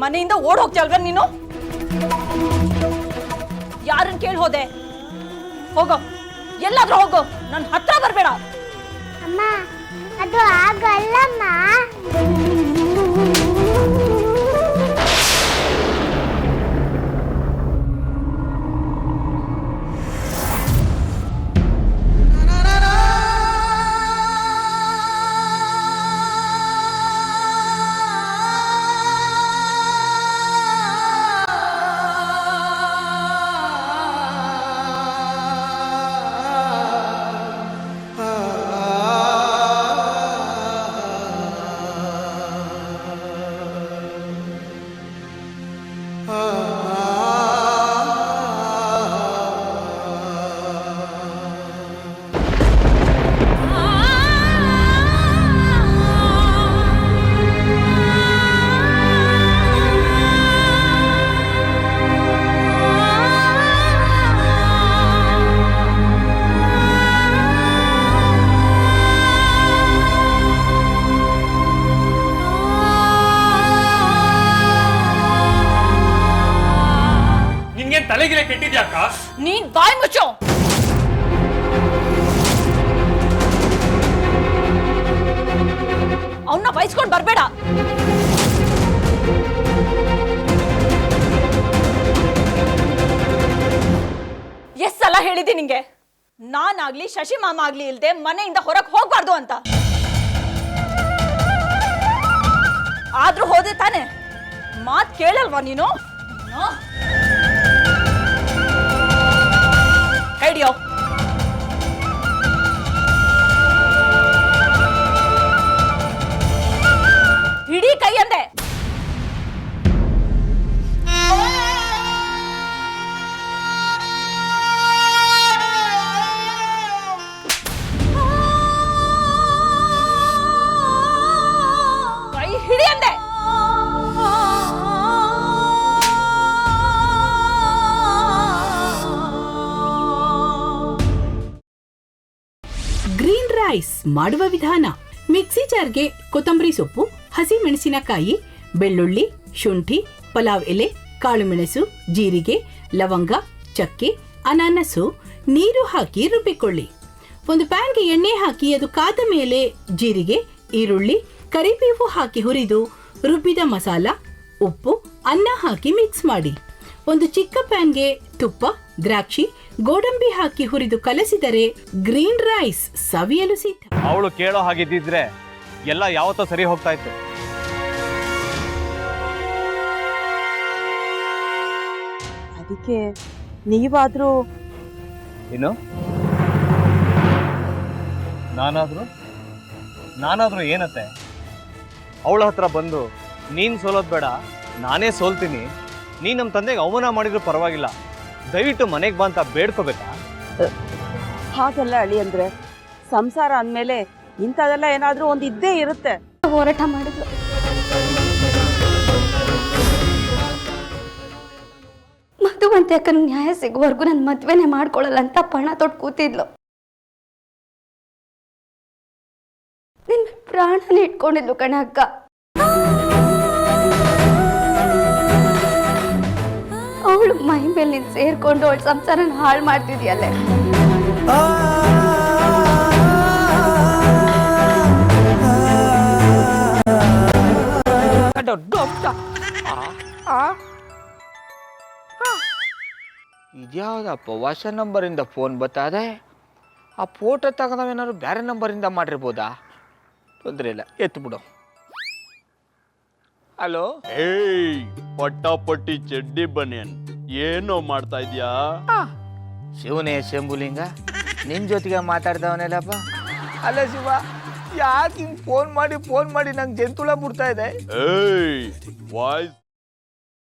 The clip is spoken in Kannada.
ಮನೆಯಿಂದ ಓಡ್ ಹೋಗ್ತೀಯಲ್ವ ನೀನು? ಯಾರನ್ನ ಕೇಳಿ ಹೋದೆ? ಹೋಗೋ, ಎಲ್ಲಾದ್ರೂ ಹೋಗೋ, ನನ್ನ ಹತ್ರ ಬರ್ಬೇಡ. ಅಮ್ಮ ಅದು ಆಗಲ್ಲಮ್ಮ. ತಲೆಗಿಲೆ ಕೆಟ್ಟಿದ್ಯಾಕ? ನೀನ್ ಬಾಯ್ ಮುಚ್ಚೋ. ಅವನ್ನ ಬಯಸ್ಕೊಂಡ್ ಬರ್ಬೇಡ. ಎಷ್ಟ್ ಸಲ ಹೇಳಿದ್ದೀನಿ ನಿಂಗೆ, ನಾನಾಗ್ಲಿ ಶಶಿ ಮಾಮ ಆಗ್ಲಿ ಇಲ್ದೆ ಮನೆಯಿಂದ ಹೊರಗೆ ಹೋಗ್ಬಾರ್ದು ಅಂತ. ಆದ್ರೂ ಹೋದೆ ತಾನೆ, ಮಾತ್ ಕೇಳಲ್ವಾ ನೀನು? ಹಿಡಿಯೋ. ಹಿಡಿ ಕೈ ಅಂದೆ. ಕೈ ಹಿಡಿ ಅಂದೆ. ಗ್ರೀನ್ ರೈಸ್ ಮಾಡುವ ವಿಧಾನ: ಮಿಕ್ಸಿ ಜಾರ್ಗೆ ಕೊತ್ತಂಬರಿ ಸೊಪ್ಪು, ಹಸಿ ಮೆಣಸಿನಕಾಯಿ, ಬೆಳ್ಳುಳ್ಳಿ, ಶುಂಠಿ, ಪಲಾವ್ ಎಲೆ, ಕಾಳುಮೆಣಸು, ಜೀರಿಗೆ, ಲವಂಗ, ಚಕ್ಕೆ, ಅನಾನಸು, ನೀರು ಹಾಕಿ ರುಬ್ಬಿಕೊಳ್ಳಿ. ಒಂದು ಪ್ಯಾನ್ಗೆ ಎಣ್ಣೆ ಹಾಕಿ ಅದು ಕಾದ ಮೇಲೆ ಜೀರಿಗೆ, ಈರುಳ್ಳಿ, ಕರಿಬೇವು ಹಾಕಿ ಹುರಿದು ರುಬ್ಬಿದ ಮಸಾಲ, ಉಪ್ಪು, ಅನ್ನ ಹಾಕಿ ಮಿಕ್ಸ್ ಮಾಡಿ. ಒಂದು ಚಿಕ್ಕ ಪ್ಯಾನ್ಗೆ ತುಪ್ಪ, ದ್ರಾಕ್ಷಿ, ಗೋಡಂಬಿ ಹಾಕಿ ಹುರಿದು ಕಲಸಿದರೆ ಗ್ರೀನ್ ರೈಸ್ ಸವಿಯಲು ಸಿದ್ಧ. ಅವಳು ಕೇಳೋ ಹಾಗಿದ್ದಿದ್ರೆ ಎಲ್ಲ ಯಾವತ್ತೋ ಸರಿ ಹೋಗ್ತಾ ಇತ್ತು. ಅದಕ್ಕೆ ನೀವಾದ್ರೂ ಏನು? ನಾನಾದ್ರೂ ಏನತ್ತೆ? ಅವಳ ಹತ್ರ ಬಂದು ನೀನ್ ಸೋಲೋದ್ ಬೇಡ, ನಾನೇ ಸೋಲ್ತೀನಿ, ನೀನ್ ನಮ್ಮ ತಂದೆಗೆ ಅವಮಾನ ಮಾಡಿದ್ರು ಪರವಾಗಿಲ್ಲ, ದಯವಿಟ್ಟು ಮನೆಗೆ ಬಾ ಅಂತ ಬೇಡ್ಕೋಬೇಕಾ? ಹಾಗೆಲ್ಲ ಅಳಿ ಅಂದ್ರೆ ಸಂಸಾರ ಅಂದ್ಮೇಲೆ ಇಂಥದೆಲ್ಲ ಏನಾದ್ರೂ ಒಂದು ಇದ್ದೇ ಇರುತ್ತೆ. ಹೋರಾಟ ಮಾಡಿದ್ಲು. ಮಧುವಂತೆ ಅಕ್ಕನ ನ್ಯಾಯ ಸಿಗುವವರೆಗೂ ನನ್ನ ಮದ್ವೆನೆ ಮಾಡ್ಕೊಳ್ಳಲ್ಲ ಅಂತ ಪಣ ತೊಟ್ಟು ಕೂತಿದ್ಲು. ನಿನ್ ಪ್ರಾಣನೇ ಇಟ್ಕೊಂಡಿದ್ಲು ಕಣ ಅಕ್ಕ. ಅವಳು ಮೈ ಮೇಲೆ ನೀನ್ ಸೇರ್ಕೊಂಡು ಅವಳ ಸಂಸಾರನ ಹಾಳು ಮಾಡ್ತಿದ್ಯಲ್ಲೇ. ಇದ್ಯಾವುದಪ್ಪ ಹೊಸ ನಂಬರಿಂದ ಫೋನ್ ಬರ್ತಾದೆ? ಆ ಫೋಟೋ ತಗೊಂಡವೇನಾದ್ರು ಬೇರೆ ನಂಬರಿಂದ ಮಾಡಿರ್ಬೋದಾ? ತೊಂದರೆ ಇಲ್ಲ, ಎತ್ತು ಬಿಡು. ಹಲೋ. ಏಯ್, ಪಟ್ಟಾಪಟ್ಟಿ ಚಡ್ಡಿ ಬನಿಯನ್ ಏನೋ ಮಾಡ್ತಾ ಇದ್ಯಾ? ಶಿವನೇ ಶಂಭುಲಿಂಗ, ನಿನ್ ಜೊತೆಗೆ ಮಾತಾಡ್ದವನೇಲಪ್ಪ. ಅಲ್ಲ ಶಿವ, ಯಾಕೆ ಹಿಂಗ್ ಫೋನ್ ಮಾಡಿ ನಂಗೆ ಜಂತುಳ ಬಿಡ್ತಾ ಇದೆ? ಏಯ್ ವಾಯ್ಸ್